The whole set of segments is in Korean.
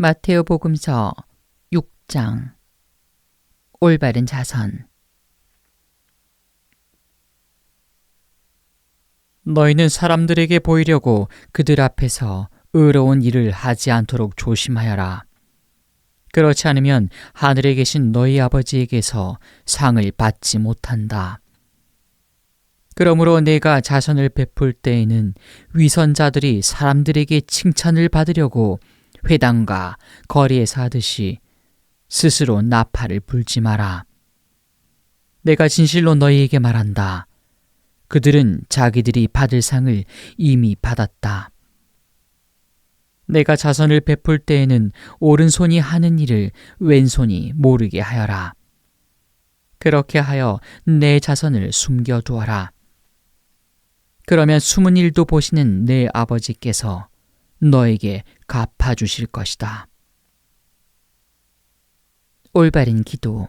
마테오복음서 6장. 올바른 자선. 너희는 사람들에게 보이려고 그들 앞에서 의로운 일을 하지 않도록 조심하여라. 그렇지 않으면 하늘에 계신 너희 아버지에게서 상을 받지 못한다. 그러므로 내가 자선을 베풀 때에는 위선자들이 사람들에게 칭찬을 받으려고 회당과 거리에서 하듯이 스스로 나팔을 불지 마라. 내가 진실로 너희에게 말한다. 그들은 자기들이 받을 상을 이미 받았다. 내가 자선을 베풀 때에는 오른손이 하는 일을 왼손이 모르게 하여라. 그렇게 하여 내 자선을 숨겨두어라. 그러면 숨은 일도 보시는 내 아버지께서 너에게 갚아주실 것이다. 올바른 기도.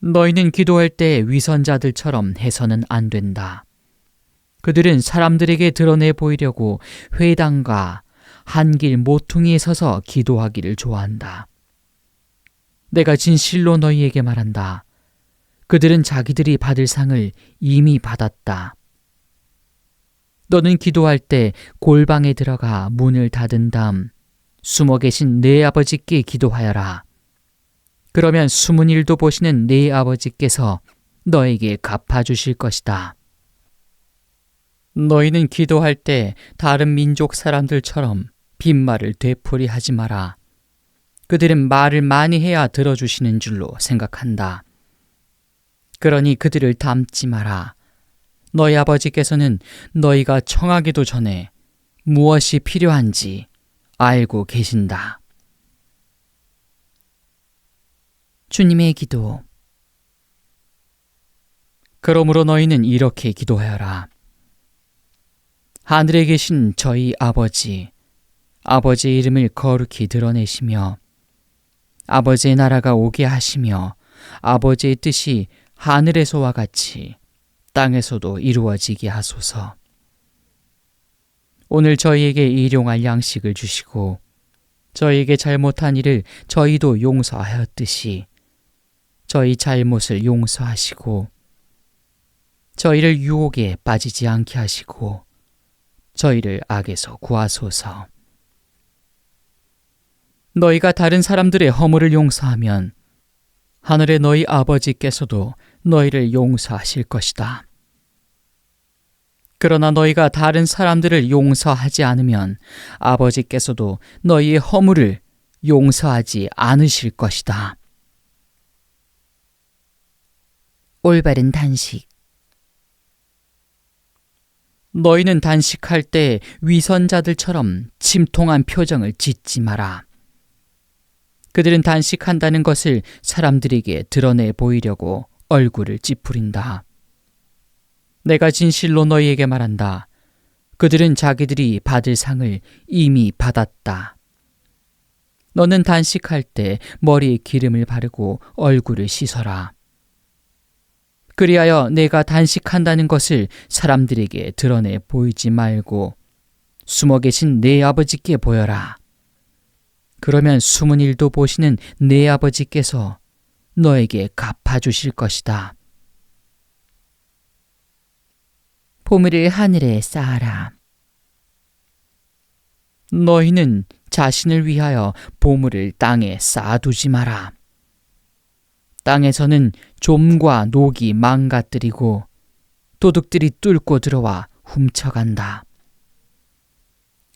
너희는 기도할 때 위선자들처럼 해서는 안 된다. 그들은 사람들에게 드러내 보이려고 회당과 한길 모퉁이에 서서 기도하기를 좋아한다. 내가 진실로 너희에게 말한다. 그들은 자기들이 받을 상을 이미 받았다. 너는 기도할 때 골방에 들어가 문을 닫은 다음 숨어 계신 내 아버지께 기도하여라. 그러면 숨은 일도 보시는 내 아버지께서 너에게 갚아주실 것이다. 너희는 기도할 때 다른 민족 사람들처럼 빈말을 되풀이하지 마라. 그들은 말을 많이 해야 들어주시는 줄로 생각한다. 그러니 그들을 닮지 마라. 너희 아버지께서는 너희가 청하기도 전에 무엇이 필요한지 알고 계신다. 주님의 기도. 그러므로 너희는 이렇게 기도하여라. 하늘에 계신 저희 아버지, 아버지의 이름을 거룩히 드러내시며 아버지의 나라가 오게 하시며 아버지의 뜻이 하늘에서와 같이 땅에서도 이루어지게 하소서. 오늘 저희에게 일용할 양식을 주시고 저희에게 잘못한 일을 저희도 용서하였듯이 저희 잘못을 용서하시고 저희를 유혹에 빠지지 않게 하시고 저희를 악에서 구하소서. 너희가 다른 사람들의 허물을 용서하면 하늘의 너희 아버지께서도 너희를 용서하실 것이다. 그러나 너희가 다른 사람들을 용서하지 않으면 아버지께서도 너희의 허물을 용서하지 않으실 것이다. 올바른 단식. 너희는 단식할 때 위선자들처럼 침통한 표정을 짓지 마라. 그들은 단식한다는 것을 사람들에게 드러내 보이려고 얼굴을 찌푸린다. 내가 진실로 너희에게 말한다. 그들은 자기들이 받을 상을 이미 받았다. 너는 단식할 때 머리에 기름을 바르고 얼굴을 씻어라. 그리하여 내가 단식한다는 것을 사람들에게 드러내 보이지 말고 숨어 계신 내 아버지께 보여라. 그러면 숨은 일도 보시는 내 아버지께서 너에게 갚아주실 것이다. 보물을 하늘에 쌓아라. 너희는 자신을 위하여 보물을 땅에 쌓아두지 마라. 땅에서는 좀과 녹이 망가뜨리고 도둑들이 뚫고 들어와 훔쳐간다.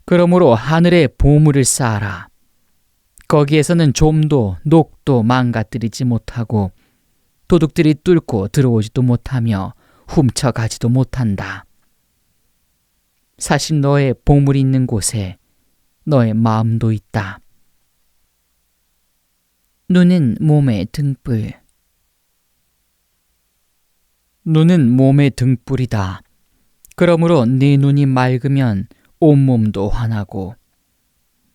그러므로 하늘에 보물을 쌓아라. 거기에서는 좀도 녹도 망가뜨리지 못하고 도둑들이 뚫고 들어오지도 못하며 훔쳐가지도 못한다. 사실 너의 보물이 있는 곳에 너의 마음도 있다. 눈은 몸의 등불. 눈은 몸의 등불이다. 그러므로 네 눈이 맑으면 온몸도 환하고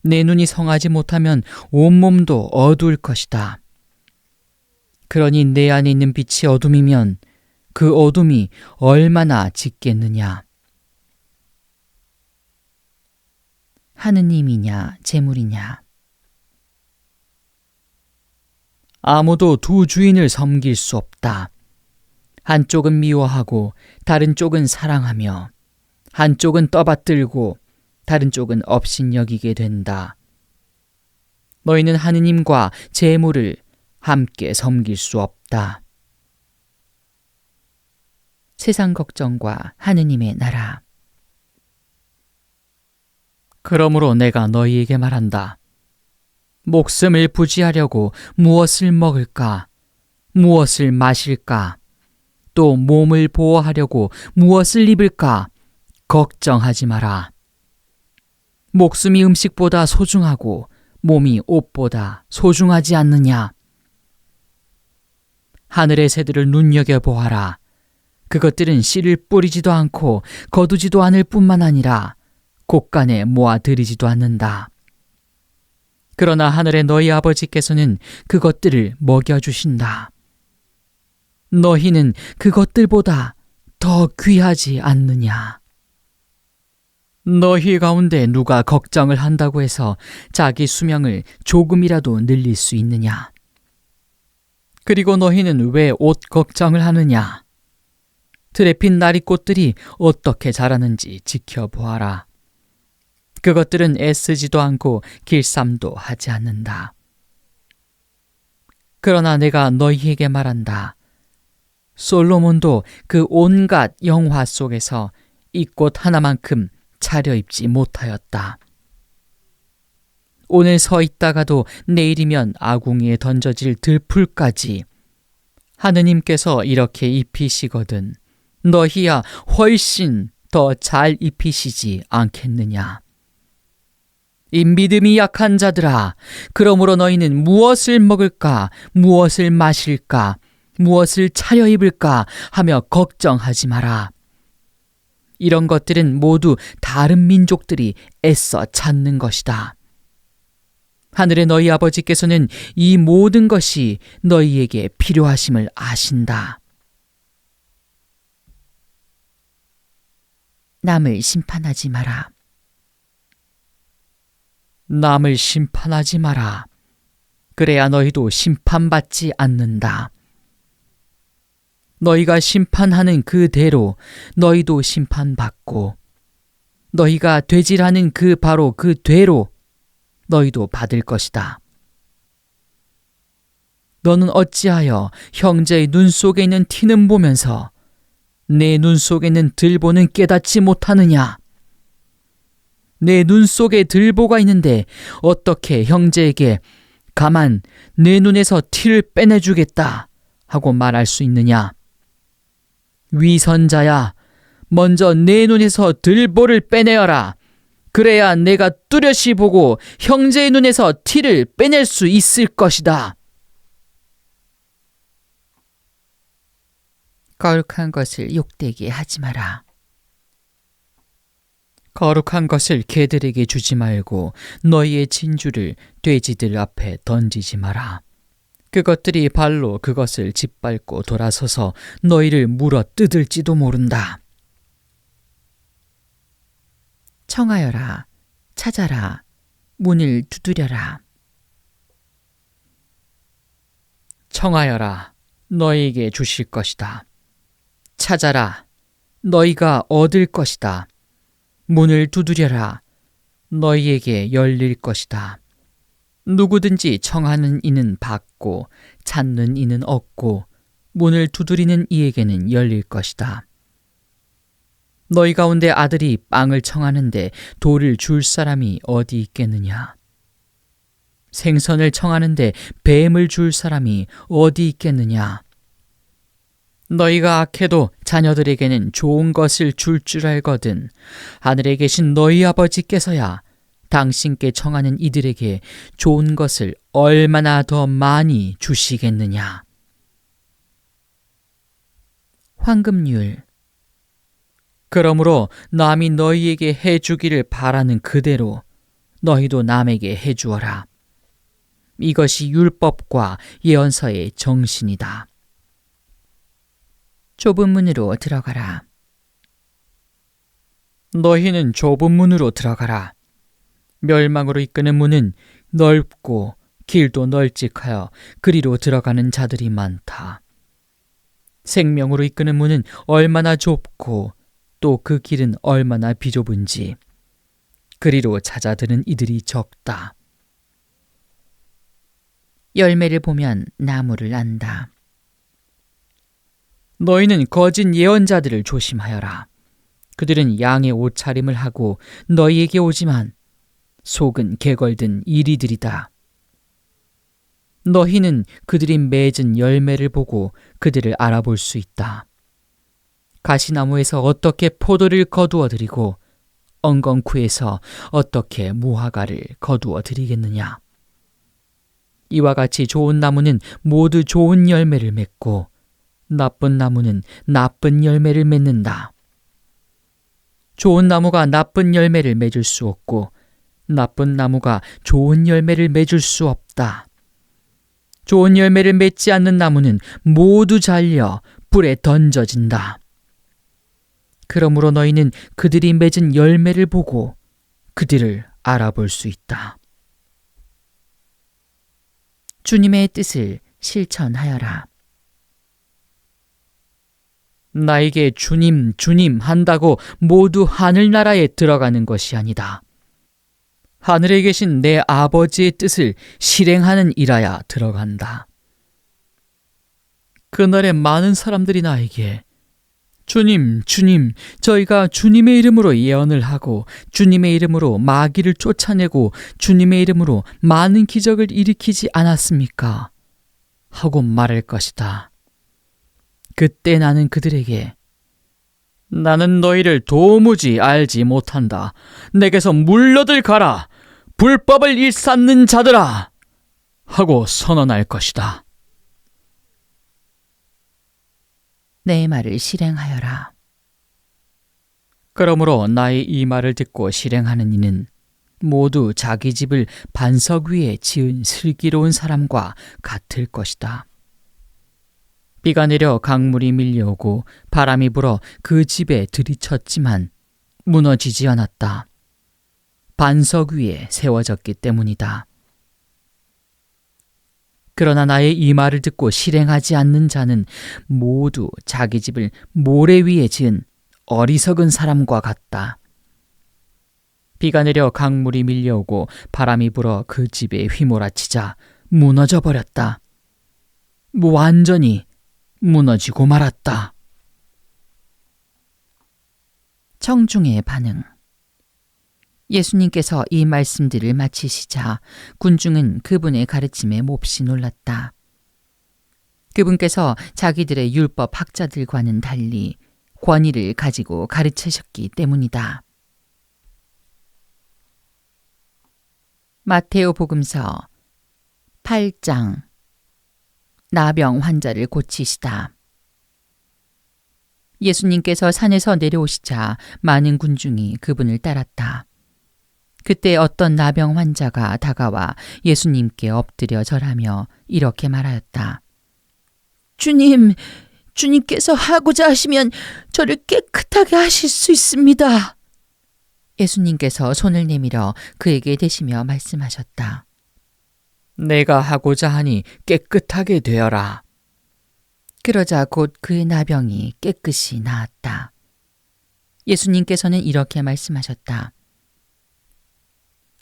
내 눈이 성하지 못하면 온몸도 어두울 것이다. 그러니 내 안에 있는 빛이 어둠이면 그 어둠이 얼마나 짙겠느냐. 하느님이냐 재물이냐. 아무도 두 주인을 섬길 수 없다. 한쪽은 미워하고 다른 쪽은 사랑하며 한쪽은 떠받들고 다른 쪽은 업신여기게 된다. 너희는 하느님과 재물을 함께 섬길 수 없다. 세상 걱정과 하느님의 나라. 그러므로 내가 너희에게 말한다. 목숨을 부지하려고 무엇을 먹을까? 무엇을 마실까? 또 몸을 보호하려고 무엇을 입을까? 걱정하지 마라. 목숨이 음식보다 소중하고 몸이 옷보다 소중하지 않느냐? 하늘의 새들을 눈여겨보아라. 그것들은 씨를 뿌리지도 않고 거두지도 않을 뿐만 아니라 곳간에 모아들이지도 않는다. 그러나 하늘의 너희 아버지께서는 그것들을 먹여주신다. 너희는 그것들보다 더 귀하지 않느냐? 너희 가운데 누가 걱정을 한다고 해서 자기 수명을 조금이라도 늘릴 수 있느냐? 그리고 너희는 왜 옷 걱정을 하느냐? 들에 핀 나리꽃들이 어떻게 자라는지 지켜보아라. 그것들은 애쓰지도 않고 길쌈도 하지 않는다. 그러나 내가 너희에게 말한다. 솔로몬도 그 온갖 영화 속에서 이 꽃 하나만큼 차려입지 못하였다. 오늘 서 있다가도 내일이면 아궁이에 던져질 들풀까지 하느님께서 이렇게 입히시거든 너희야 훨씬 더 잘 입히시지 않겠느냐. 이 믿음이 약한 자들아, 그러므로 너희는 무엇을 먹을까, 무엇을 마실까, 무엇을 차려입을까 하며 걱정하지 마라. 이런 것들은 모두 다른 민족들이 애써 찾는 것이다. 하늘의 너희 아버지께서는 이 모든 것이 너희에게 필요하심을 아신다. 남을 심판하지 마라. 남을 심판하지 마라. 그래야 너희도 심판받지 않는다. 너희가 심판하는 그대로 너희도 심판받고 너희가 되질하는 바로 그 되로 너희도 받을 것이다. 너는 어찌하여 형제의 눈 속에 있는 티는 보면서 내 눈 속에 있는 들보는 깨닫지 못하느냐? 내 눈 속에 들보가 있는데 어떻게 형제에게 가만 내 눈에서 티를 빼내주겠다 하고 말할 수 있느냐? 위선자야, 먼저 내 눈에서 들보를 빼내어라. 그래야 내가 뚜렷이 보고 형제의 눈에서 티를 빼낼 수 있을 것이다. 거룩한 것을 욕되게 하지 마라. 거룩한 것을 개들에게 주지 말고 너희의 진주를 돼지들 앞에 던지지 마라. 그것들이 발로 그것을 짓밟고 돌아서서 너희를 물어 뜯을지도 모른다. 청하여라, 찾아라, 문을 두드려라. 청하여라, 너희에게 주실 것이다. 찾아라, 너희가 얻을 것이다. 문을 두드려라, 너희에게 열릴 것이다. 누구든지 청하는 이는 받고 찾는 이는 얻고 문을 두드리는 이에게는 열릴 것이다. 너희 가운데 아들이 빵을 청하는데 돌을 줄 사람이 어디 있겠느냐? 생선을 청하는데 뱀을 줄 사람이 어디 있겠느냐? 너희가 악해도 자녀들에게는 좋은 것을 줄 알거든 하늘에 계신 너희 아버지께서야 당신께 청하는 이들에게 좋은 것을 얼마나 더 많이 주시겠느냐. 황금률. 그러므로 남이 너희에게 해주기를 바라는 그대로 너희도 남에게 해주어라. 이것이 율법과 예언서의 정신이다. 좁은 문으로 들어가라. 너희는 좁은 문으로 들어가라. 멸망으로 이끄는 문은 넓고 길도 널찍하여 그리로 들어가는 자들이 많다. 생명으로 이끄는 문은 얼마나 좁고 또 그 길은 얼마나 비좁은지 그리로 찾아드는 이들이 적다. 열매를 보면 나무를 안다. 너희는 거짓 예언자들을 조심하여라. 그들은 양의 옷차림을 하고 너희에게 오지만 속은 개걸든 이리들이다. 너희는 그들이 맺은 열매를 보고 그들을 알아볼 수 있다. 가시나무에서 어떻게 포도를 거두어 드리고 엉겅쿠에서 어떻게 무화과를 거두어 드리겠느냐. 이와 같이 좋은 나무는 모두 좋은 열매를 맺고 나쁜 나무는 나쁜 열매를 맺는다. 좋은 나무가 나쁜 열매를 맺을 수 없고 나쁜 나무가 좋은 열매를 맺을 수 없다. 좋은 열매를 맺지 않는 나무는 모두 잘려 불에 던져진다. 그러므로 너희는 그들이 맺은 열매를 보고 그들을 알아볼 수 있다. 주님의 뜻을 실천하여라. 나에게 주님, 주님 한다고 모두 하늘나라에 들어가는 것이 아니다. 하늘에 계신 내 아버지의 뜻을 실행하는 일하야 들어간다. 그날에 많은 사람들이 나에게 주님, 주님, 저희가 주님의 이름으로 예언을 하고 주님의 이름으로 마귀를 쫓아내고 주님의 이름으로 많은 기적을 일으키지 않았습니까? 하고 말할 것이다. 그때 나는 그들에게 나는 너희를 도무지 알지 못한다. 내게서 물러들 가라. 불법을 일삼는 자들아. 하고 선언할 것이다. 내 말을 실행하여라. 그러므로 나의 이 말을 듣고 실행하는 이는 모두 자기 집을 반석 위에 지은 슬기로운 사람과 같을 것이다. 비가 내려 강물이 밀려오고 바람이 불어 그 집에 들이쳤지만 무너지지 않았다. 반석 위에 세워졌기 때문이다. 그러나 나의 이 말을 듣고 실행하지 않는 자는 모두 자기 집을 모래 위에 지은 어리석은 사람과 같다. 비가 내려 강물이 밀려오고 바람이 불어 그 집에 휘몰아치자 무너져 버렸다. 완전히 무너지고 말았다. 청중의 반응. 예수님께서 이 말씀들을 마치시자 군중은 그분의 가르침에 몹시 놀랐다. 그분께서 자기들의 율법 학자들과는 달리 권위를 가지고 가르치셨기 때문이다. 마테오 복음서 8장. 나병 환자를 고치시다. 예수님께서 산에서 내려오시자 많은 군중이 그분을 따랐다. 그때 어떤 나병 환자가 다가와 예수님께 엎드려 절하며 이렇게 말하였다. 주님께서 하고자 하시면 저를 깨끗하게 하실 수 있습니다. 예수님께서 손을 내밀어 그에게 대시며 말씀하셨다. 내가 하고자 하니 깨끗하게 되어라. 그러자 곧 그의 나병이 깨끗이 나았다. 예수님께서는 이렇게 말씀하셨다.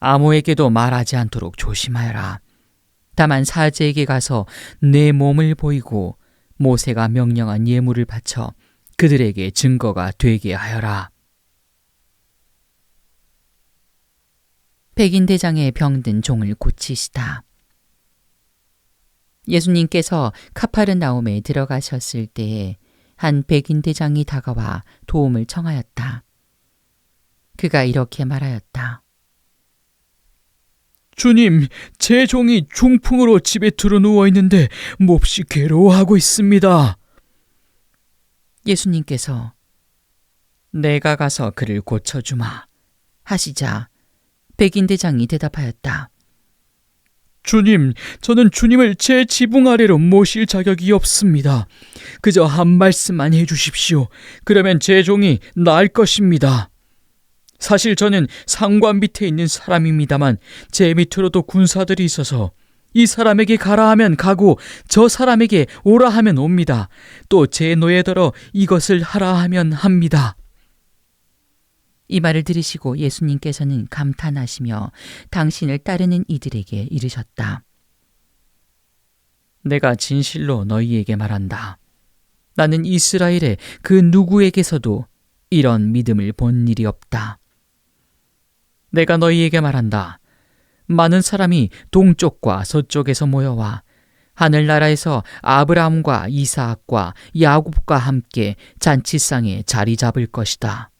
아무에게도 말하지 않도록 조심하여라. 다만 사제에게 가서 내 몸을 보이고 모세가 명령한 예물을 바쳐 그들에게 증거가 되게 하여라. 백인대장의 병든 종을 고치시다. 예수님께서 카파르나움에 들어가셨을 때에 한 백인대장이 다가와 도움을 청하였다. 그가 이렇게 말하였다. 주님, 제 종이 중풍으로 집에 들어누워 있는데 몹시 괴로워하고 있습니다. 예수님께서 내가 가서 그를 고쳐주마 하시자 백인대장이 대답하였다. 주님, 저는 주님을 제 지붕 아래로 모실 자격이 없습니다. 그저 한 말씀만 해주십시오. 그러면 제 종이 나을 것입니다. 사실 저는 상관 밑에 있는 사람입니다만 제 밑으로도 군사들이 있어서 이 사람에게 가라 하면 가고 저 사람에게 오라 하면 옵니다. 또 제 노예더러 이것을 하라 하면 합니다. 이 말을 들으시고 예수님께서는 감탄하시며 당신을 따르는 이들에게 이르셨다. 내가 진실로 너희에게 말한다. 나는 이스라엘의 그 누구에게서도 이런 믿음을 본 일이 없다. 내가 너희에게 말한다. 많은 사람이 동쪽과 서쪽에서 모여와 하늘나라에서 아브라함과 이사학과 야곱과 함께 잔치상에 자리 잡을 것이다.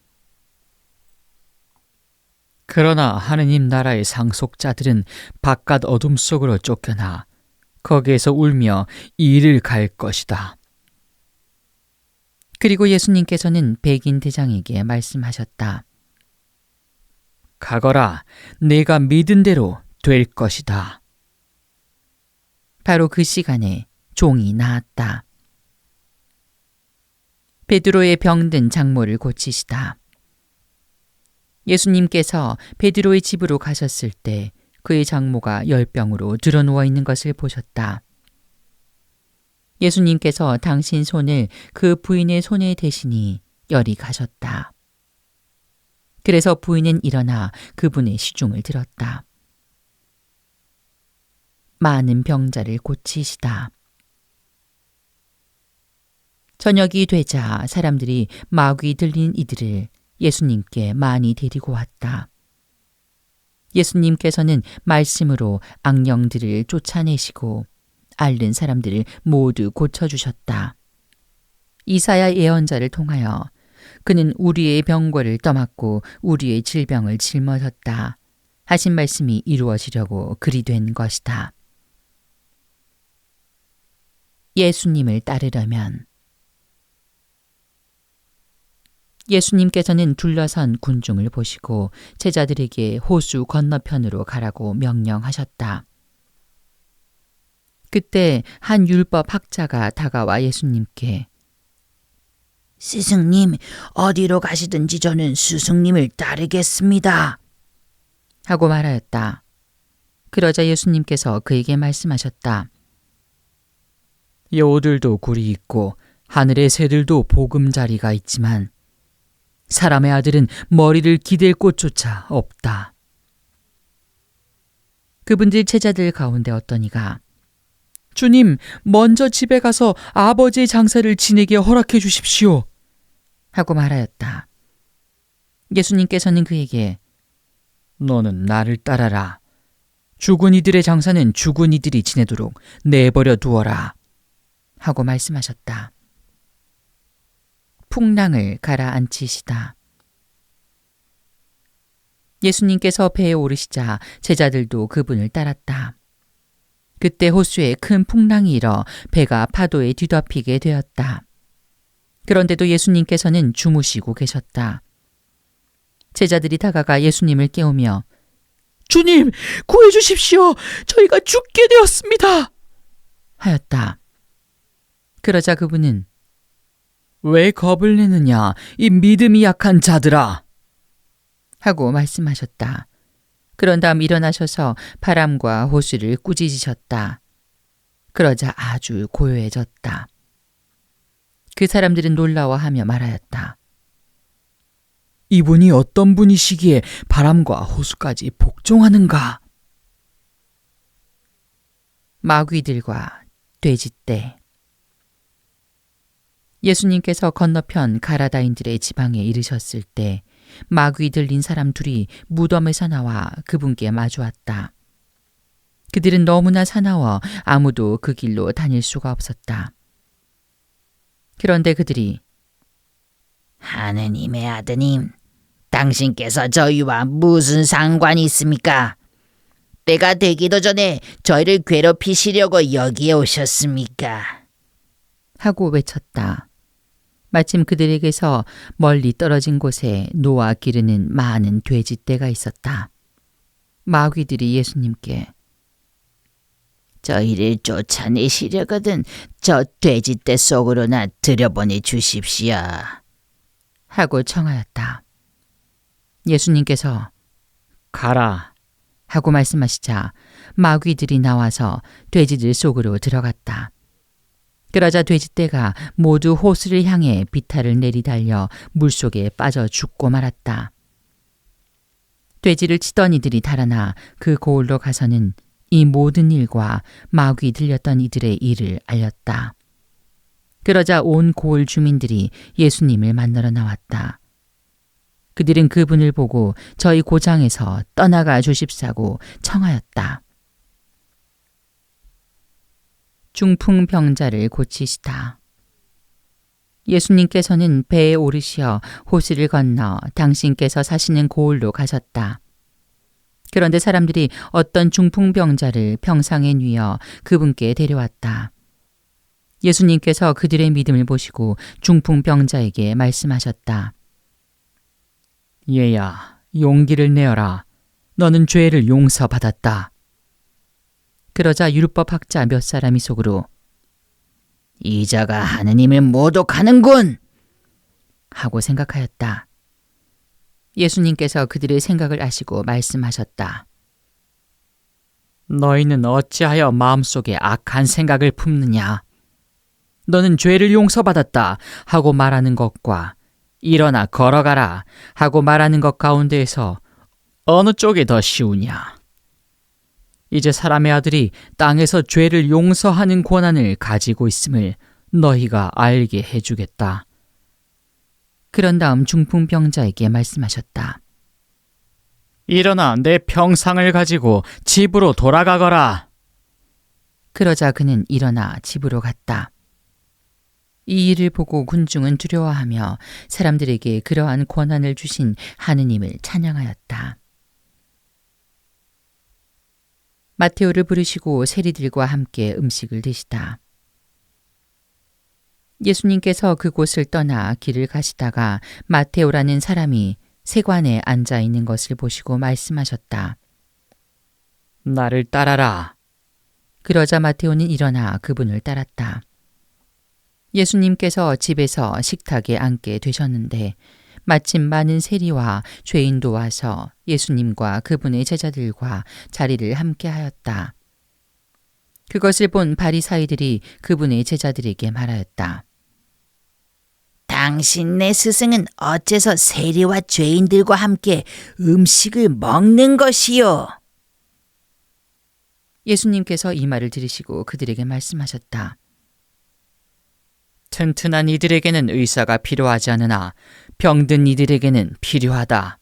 그러나 하느님 나라의 상속자들은 바깥 어둠 속으로 쫓겨나 거기에서 울며 이를 갈 것이다. 그리고 예수님께서는 백인 대장에게 말씀하셨다. 가거라, 내가 믿은 대로 될 것이다. 바로 그 시간에 종이 나았다. 베드로의 병든 장모를 고치시다. 예수님께서 베드로의 집으로 가셨을 때 그의 장모가 열병으로 드러누워 있는 것을 보셨다. 예수님께서 당신 손을 그 부인의 손에 대시니 열이 가셨다. 그래서 부인은 일어나 그분의 시중을 들었다. 많은 병자를 고치시다. 저녁이 되자 사람들이 마귀 들린 이들을 예수님께 많이 데리고 왔다. 예수님께서는 말씀으로 악령들을 쫓아내시고 앓는 사람들을 모두 고쳐주셨다. 이사야 예언자를 통하여 그는 우리의 병고를 떠맡고 우리의 질병을 짊어졌다 하신 말씀이 이루어지려고 그리 된 것이다. 예수님을 따르려면 예수님께서는 둘러선 군중을 보시고 제자들에게 호수 건너편으로 가라고 명령하셨다. 그때 한 율법 학자가 다가와 예수님께 스승님, 어디로 가시든지 저는 스승님을 따르겠습니다. 하고 말하였다. 그러자 예수님께서 그에게 말씀하셨다. 여우들도 굴이 있고 하늘의 새들도 보금자리가 있지만 사람의 아들은 머리를 기댈 곳조차 없다. 그분들 제자들 가운데 어떤 이가 주님, 먼저 집에 가서 아버지의 장사를 지내게 허락해 주십시오. 하고 말하였다. 예수님께서는 그에게 너는 나를 따라라. 죽은 이들의 장사는 죽은 이들이 지내도록 내버려 두어라. 하고 말씀하셨다. 풍랑을 가라앉히시다. 예수님께서 배에 오르시자 제자들도 그분을 따랐다. 그때 호수에 큰 풍랑이 일어 배가 파도에 뒤덮이게 되었다. 그런데도 예수님께서는 주무시고 계셨다. 제자들이 다가가 예수님을 깨우며 주님, 구해 주십시오. 저희가 죽게 되었습니다. 하였다. 그러자 그분은 왜 겁을 내느냐, 이 믿음이 약한 자들아. 하고 말씀하셨다. 그런 다음 일어나셔서 바람과 호수를 꾸짖으셨다. 그러자 아주 고요해졌다. 그 사람들은 놀라워하며 말하였다. 이분이 어떤 분이시기에 바람과 호수까지 복종하는가? 마귀들과 돼지떼. 예수님께서 건너편 가라다인들의 지방에 이르셨을 때 마귀 들린 사람 둘이 무덤에서 나와 그분께 마주왔다. 그들은 너무나 사나워 아무도 그 길로 다닐 수가 없었다. 그런데 그들이 하느님의 아드님, 당신께서 저희와 무슨 상관이 있습니까? 때가 되기도 전에 저희를 괴롭히시려고 여기에 오셨습니까? 하고 외쳤다. 마침 그들에게서 멀리 떨어진 곳에 노아 기르는 많은 돼지떼가 있었다. 마귀들이 예수님께 저희를 쫓아내시려거든 저 돼지떼 속으로나 들여보내 주십시오. 하고 청하였다. 예수님께서 가라. 하고 말씀하시자 마귀들이 나와서 돼지들 속으로 들어갔다. 그러자 돼지떼가 모두 호수를 향해 비탈을 내리달려 물속에 빠져 죽고 말았다. 돼지를 치던 이들이 달아나 그 고을로 가서는 이 모든 일과 마귀 들렸던 이들의 일을 알렸다. 그러자 온 고을 주민들이 예수님을 만나러 나왔다. 그들은 그분을 보고 저희 고장에서 떠나가 주십사고 청하였다. 중풍병자를 고치시다. 예수님께서는 배에 오르시어 호수를 건너 당신께서 사시는 고을로 가셨다. 그런데 사람들이 어떤 중풍병자를 병상에 뉘어 그분께 데려왔다. 예수님께서 그들의 믿음을 보시고 중풍병자에게 말씀하셨다. 얘야, 용기를 내어라. 너는 죄를 용서받았다. 그러자 율법학자 몇 사람이 속으로 이 자가 하느님을 모독하는군 하고 생각하였다. 예수님께서 그들의 생각을 아시고 말씀하셨다. 너희는 어찌하여 마음속에 악한 생각을 품느냐? 너는 죄를 용서받았다 하고 말하는 것과 일어나 걸어가라 하고 말하는 것 가운데에서 어느 쪽이 더 쉬우냐? 이제 사람의 아들이 땅에서 죄를 용서하는 권한을 가지고 있음을 너희가 알게 해주겠다. 그런 다음 중풍병자에게 말씀하셨다. 일어나 내 평상을 가지고 집으로 돌아가거라. 그러자 그는 일어나 집으로 갔다. 이 일을 보고 군중은 두려워하며 사람들에게 그러한 권한을 주신 하느님을 찬양하였다. 마테오를 부르시고 세리들과 함께 음식을 드시다. 예수님께서 그곳을 떠나 길을 가시다가 마테오라는 사람이 세관에 앉아 있는 것을 보시고 말씀하셨다. 나를 따라라. 그러자 마테오는 일어나 그분을 따랐다. 예수님께서 집에서 식탁에 앉게 되셨는데 마침 많은 세리와 죄인도 와서 예수님과 그분의 제자들과 자리를 함께 하였다. 그것을 본 바리사이들이 그분의 제자들에게 말하였다. 당신네 스승은 어째서 세리와 죄인들과 함께 음식을 먹는 것이요? 예수님께서 이 말을 들으시고 그들에게 말씀하셨다. 튼튼한 이들에게는 의사가 필요하지 않으나 병든 이들에게는 필요하다.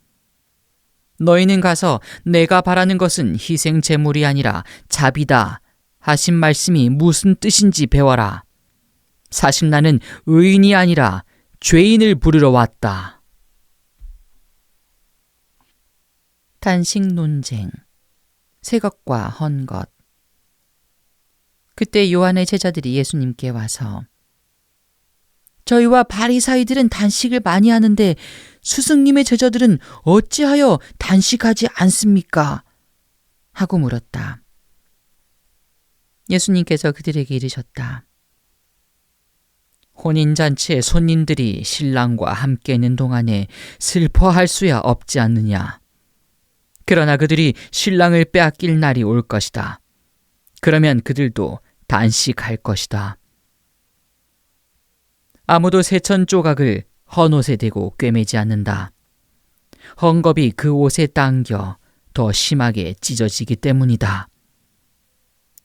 너희는 가서 내가 바라는 것은 희생 제물이 아니라 자비다 하신 말씀이 무슨 뜻인지 배워라. 사실 나는 의인이 아니라 죄인을 부르러 왔다. 단식 논쟁, 새 것과 헌 것. 그때 요한의 제자들이 예수님께 와서 저희와 바리사이들은 단식을 많이 하는데 스승님의 제자들은 어찌하여 단식하지 않습니까? 하고 물었다. 예수님께서 그들에게 이르셨다. 혼인잔치에 손님들이 신랑과 함께 있는 동안에 슬퍼할 수야 없지 않느냐. 그러나 그들이 신랑을 빼앗길 날이 올 것이다. 그러면 그들도 단식할 것이다. 아무도 세천 조각을 헌옷에 대고 꿰매지 않는다. 헝겊이 그 옷에 당겨 더 심하게 찢어지기 때문이다.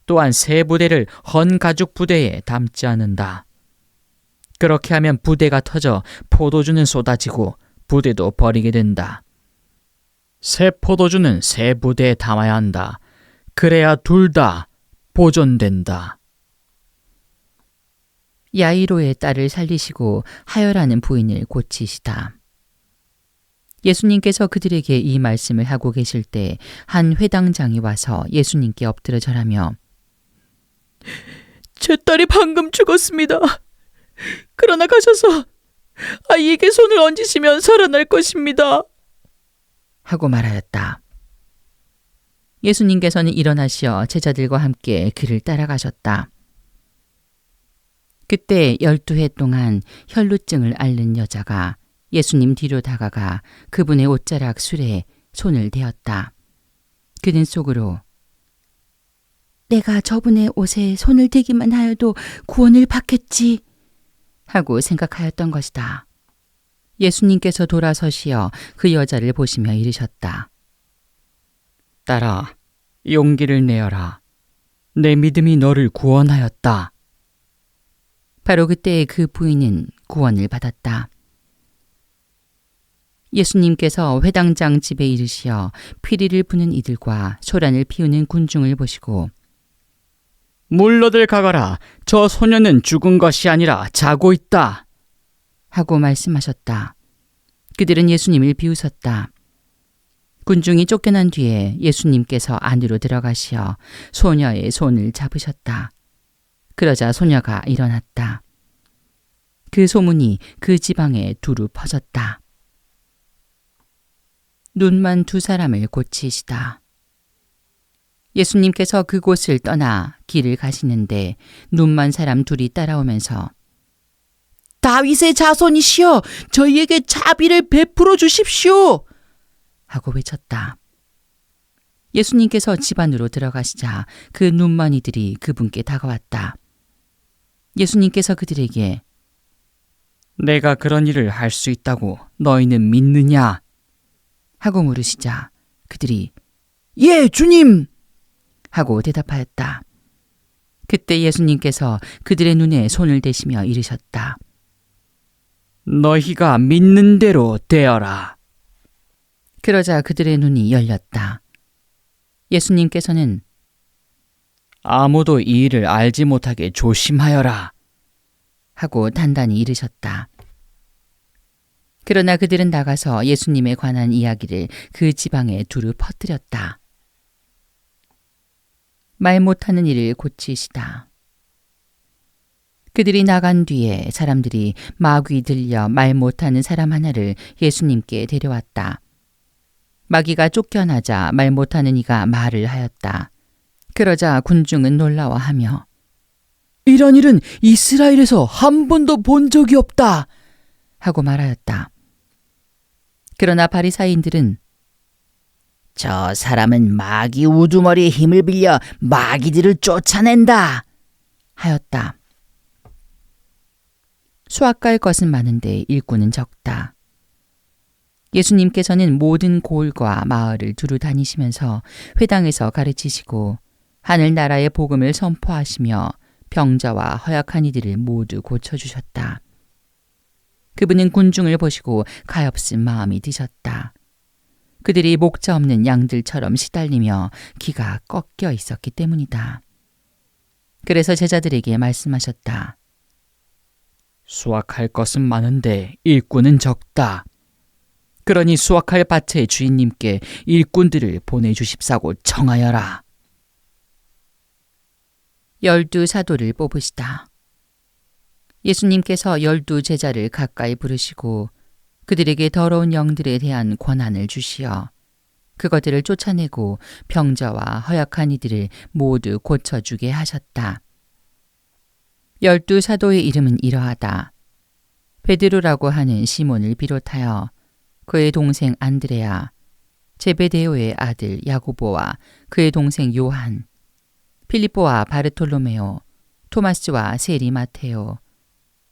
또한 새 부대를 헌 가죽 부대에 담지 않는다. 그렇게 하면 부대가 터져 포도주는 쏟아지고 부대도 버리게 된다. 새 포도주는 새 부대에 담아야 한다. 그래야 둘 다 보존된다. 야이로의 딸을 살리시고 하여라는 부인을 고치시다. 예수님께서 그들에게 이 말씀을 하고 계실 때 한 회당장이 와서 예수님께 엎드려 절하며 제 딸이 방금 죽었습니다. 그러나 가셔서 아이에게 손을 얹으시면 살아날 것입니다. 하고 말하였다. 예수님께서는 일어나시어 제자들과 함께 그를 따라가셨다. 그때 12해 동안 혈루증을 앓는 여자가 예수님 뒤로 다가가 그분의 옷자락 술에 손을 대었다. 그는 속으로 내가 저분의 옷에 손을 대기만 하여도 구원을 받겠지 하고 생각하였던 것이다. 예수님께서 돌아서시어 그 여자를 보시며 이르셨다. 딸아, 용기를 내어라. 내 믿음이 너를 구원하였다. 바로 그때 그 부인은 구원을 받았다. 예수님께서 회당장 집에 이르시어 피리를 부는 이들과 소란을 피우는 군중을 보시고 물러들 가거라. 저 소녀는 죽은 것이 아니라 자고 있다. 하고 말씀하셨다. 그들은 예수님을 비웃었다. 군중이 쫓겨난 뒤에 예수님께서 안으로 들어가시어 소녀의 손을 잡으셨다. 그러자 소녀가 일어났다. 그 소문이 그 지방에 두루 퍼졌다. 눈만 두 사람을 고치시다. 예수님께서 그곳을 떠나 길을 가시는데 눈만 사람 둘이 따라오면서 다윗의 자손이시여 저희에게 자비를 베풀어 주십시오. 하고 외쳤다. 예수님께서 집 안으로 들어가시자 그 눈먼이들이 그분께 다가왔다. 예수님께서 그들에게 내가 그런 일을 할 수 있다고 너희는 믿느냐? 하고 물으시자 그들이 예, 주님. 하고 대답하였다. 그때 예수님께서 그들의 눈에 손을 대시며 이르셨다. 너희가 믿는 대로 되어라. 그러자 그들의 눈이 열렸다. 예수님께서는 아무도 이 일을 알지 못하게 조심하여라. 하고 단단히 이르셨다. 그러나 그들은 나가서 예수님에 관한 이야기를 그 지방에 두루 퍼뜨렸다. 말 못하는 이를 고치시다. 그들이 나간 뒤에 사람들이 마귀 들려 말 못하는 사람 하나를 예수님께 데려왔다. 마귀가 쫓겨나자 말 못하는 이가 말을 하였다. 그러자 군중은 놀라워하며 이런 일은 이스라엘에서 한 번도 본 적이 없다. 하고 말하였다. 그러나 바리사인들은 저 사람은 마귀 우두머리의 힘을 빌려 마귀들을 쫓아낸다. 하였다. 수확할 것은 많은데 일꾼은 적다. 예수님께서는 모든 고을과 마을을 두루 다니시면서 회당에서 가르치시고 하늘나라의 복음을 선포하시며 병자와 허약한 이들을 모두 고쳐주셨다. 그분은 군중을 보시고 가엾은 마음이 드셨다. 그들이 목자 없는 양들처럼 시달리며 기가 꺾여 있었기 때문이다. 그래서 제자들에게 말씀하셨다. 수확할 것은 많은데 일꾼은 적다. 그러니 수확할 밭의 주인님께 일꾼들을 보내주십사고 청하여라. 12 사도를 뽑으시다. 예수님께서 12 제자를 가까이 부르시고 그들에게 더러운 영들에 대한 권한을 주시어 그것들을 쫓아내고 병자와 허약한 이들을 모두 고쳐주게 하셨다. 12 사도의 이름은 이러하다. 베드로라고 하는 시몬을 비롯하여 그의 동생 안드레아, 제베데오의 아들 야고보와 그의 동생 요한, 필리포와 바르톨로메오, 토마스와 세리 마테오,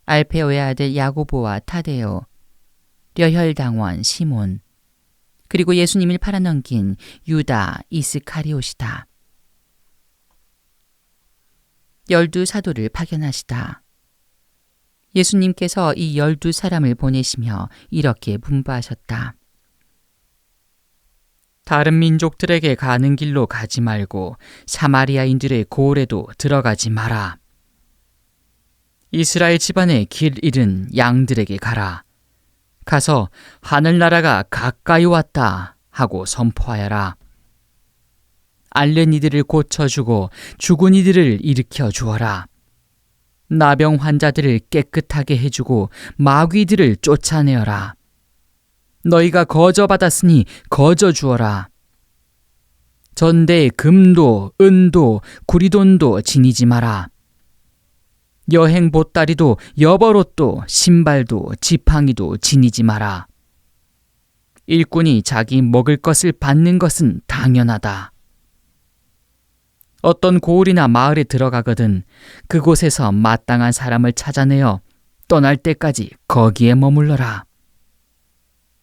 알페오의 아들 야고보와 타데오, 려혈당원 시몬, 그리고 예수님을 팔아넘긴 유다 이스카리옷이다. 12 사도를 파견하시다. 예수님께서 이 12 사람을 보내시며 이렇게 분부하셨다. 다른 민족들에게 가는 길로 가지 말고 사마리아인들의 고을에도 들어가지 마라. 이스라엘 집안의 길 잃은 양들에게 가라. 가서 하늘나라가 가까이 왔다 하고 선포하여라. 앓는 이들을 고쳐주고 죽은 이들을 일으켜 주어라. 나병 환자들을 깨끗하게 해주고 마귀들을 쫓아내어라. 너희가 거저 받았으니 거저 주어라. 전대에 금도 은도 구리돈도 지니지 마라. 여행 보따리도 여벌옷도 신발도 지팡이도 지니지 마라. 일꾼이 자기 먹을 것을 받는 것은 당연하다. 어떤 고을이나 마을에 들어가거든 그곳에서 마땅한 사람을 찾아내어 떠날 때까지 거기에 머물러라.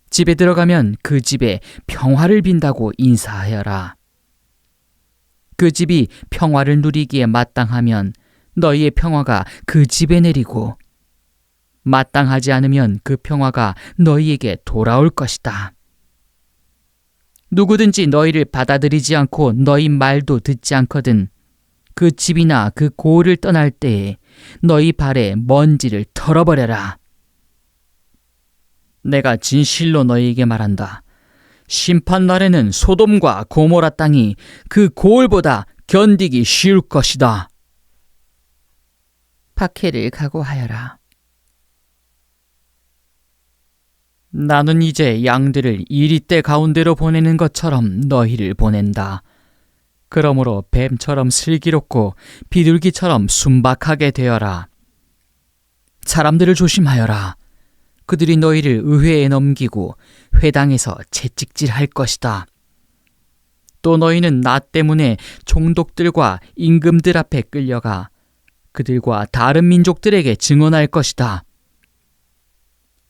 집에 들어가면 그 집에 평화를 빈다고 인사하여라. 그 집이 평화를 누리기에 마땅하면 너희의 평화가 그 집에 내리고 마땅하지 않으면 그 평화가 너희에게 돌아올 것이다. 누구든지 너희를 받아들이지 않고 너희 말도 듣지 않거든 그 집이나 그 고을을 떠날 때에 너희 발에 먼지를 털어버려라. 내가 진실로 너희에게 말한다. 심판날에는 소돔과 고모라 땅이 그 고을보다 견디기 쉬울 것이다. 박해를 각오하여라. 나는 이제 양들을 이리떼 가운데로 보내는 것처럼 너희를 보낸다. 그러므로 뱀처럼 슬기롭고 비둘기처럼 순박하게 되어라. 사람들을 조심하여라. 그들이 너희를 의회에 넘기고 회당에서 채찍질할 것이다. 또 너희는 나 때문에 총독들과 임금들 앞에 끌려가 그들과 다른 민족들에게 증언할 것이다.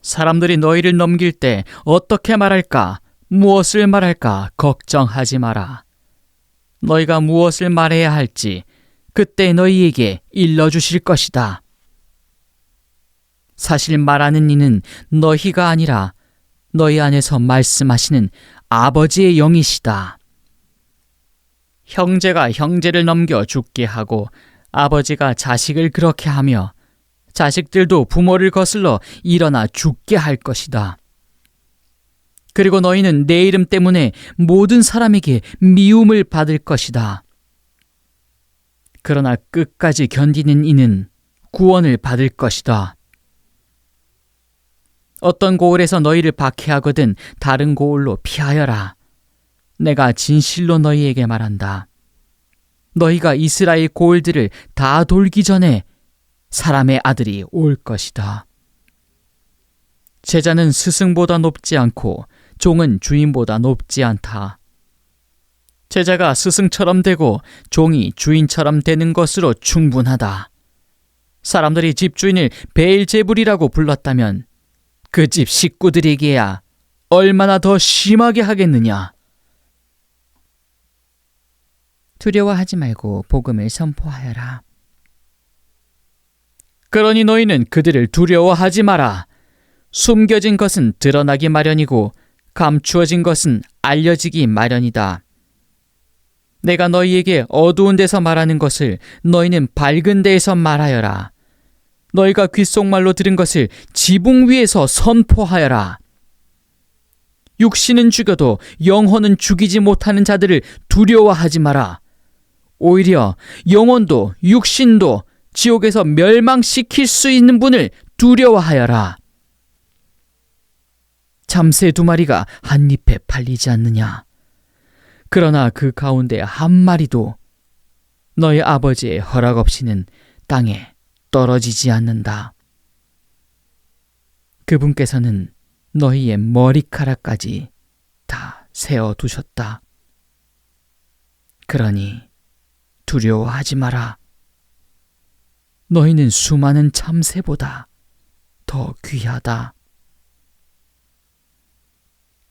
사람들이 너희를 넘길 때 어떻게 말할까, 무엇을 말할까 걱정하지 마라. 너희가 무엇을 말해야 할지 그때 너희에게 일러주실 것이다. 사실 말하는 이는 너희가 아니라 너희 안에서 말씀하시는 아버지의 영이시다. 형제가 형제를 넘겨 죽게 하고 아버지가 자식을 그렇게 하며 자식들도 부모를 거슬러 일어나 죽게 할 것이다. 그리고 너희는 내 이름 때문에 모든 사람에게 미움을 받을 것이다. 그러나 끝까지 견디는 이는 구원을 받을 것이다. 어떤 고을에서 너희를 박해하거든 다른 고을로 피하여라. 내가 진실로 너희에게 말한다. 너희가 이스라엘 고을들을 다 돌기 전에 사람의 아들이 올 것이다. 제자는 스승보다 높지 않고 종은 주인보다 높지 않다. 제자가 스승처럼 되고 종이 주인처럼 되는 것으로 충분하다. 사람들이 집주인을 베엘제불이라고 불렀다면 그 집 식구들에게야 얼마나 더 심하게 하겠느냐. 두려워하지 말고 복음을 선포하여라. 그러니 너희는 그들을 두려워하지 마라. 숨겨진 것은 드러나기 마련이고 감추어진 것은 알려지기 마련이다. 내가 너희에게 어두운 데서 말하는 것을 너희는 밝은 데에서 말하여라. 너희가 귓속말로 들은 것을 지붕 위에서 선포하여라. 육신은 죽여도 영혼은 죽이지 못하는 자들을 두려워하지 마라. 오히려 영혼도 육신도 지옥에서 멸망시킬 수 있는 분을 두려워하여라. 참새 2마리가 한 잎에 팔리지 않느냐. 그러나 그 가운데 한 마리도 너희 아버지의 허락 없이는 땅에 떨어지지 않는다. 그분께서는 너희의 머리카락까지 다 세어두셨다. 그러니 두려워하지 마라. 너희는 수많은 참새보다 더 귀하다.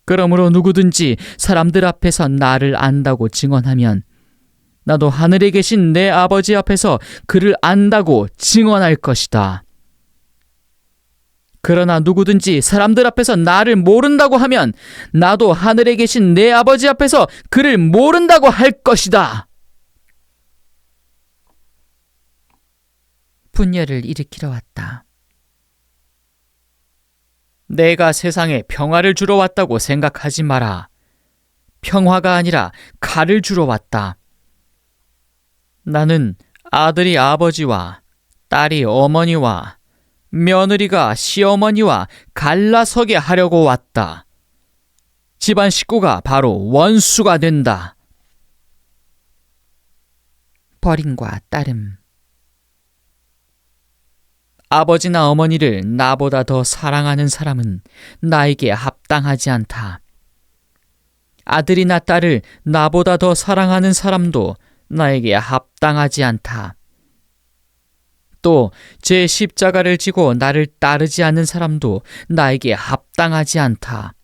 그러므로 누구든지 사람들 앞에서 나를 안다고 증언하면 나도 하늘에 계신 내 아버지 앞에서 그를 안다고 증언할 것이다. 그러나 누구든지 사람들 앞에서 나를 모른다고 하면 나도 하늘에 계신 내 아버지 앞에서 그를 모른다고 할 것이다. 분열을 일으키러 왔다. 내가 세상에 평화를 주러 왔다고 생각하지 마라. 평화가 아니라 칼을 주러 왔다. 나는 아들이 아버지와 딸이 어머니와 며느리가 시어머니와 갈라서게 하려고 왔다. 집안 식구가 바로 원수가 된다. 버림과 따름. 아버지나 어머니를 나보다 더 사랑하는 사람은 나에게 합당하지 않다. 아들이나 딸을 나보다 더 사랑하는 사람도 나에게 합당하지 않다. 또 제 십자가를 지고 나를 따르지 않는 사람도 나에게 합당하지 않다.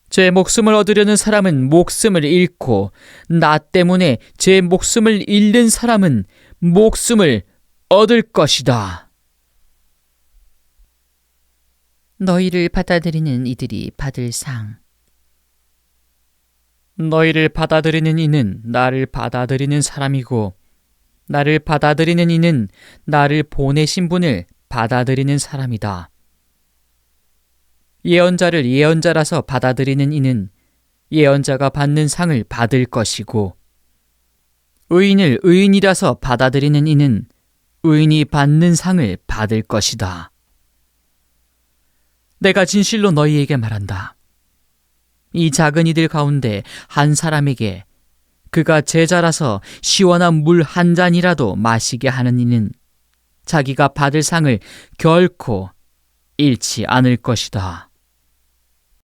제 목숨을 얻으려는 사람은 목숨을 잃고 나 때문에 제 목숨을 잃는 사람은 목숨을 얻을 것이다. 너희를 받아들이는 이들이 받을 상. 너희를 받아들이는 이는 나를 받아들이는 사람이고 나를 받아들이는 이는 나를 보내신 분을 받아들이는 사람이다. 예언자를 예언자라서 받아들이는 이는 예언자가 받는 상을 받을 것이고 의인을 의인이라서 받아들이는 이는 의인이 받는 상을 받을 것이다. 내가 진실로 너희에게 말한다. 이 작은 이들 가운데 한 사람에게 그가 제자라서 시원한 물 한 잔이라도 마시게 하는 이는 자기가 받을 상을 결코 잃지 않을 것이다.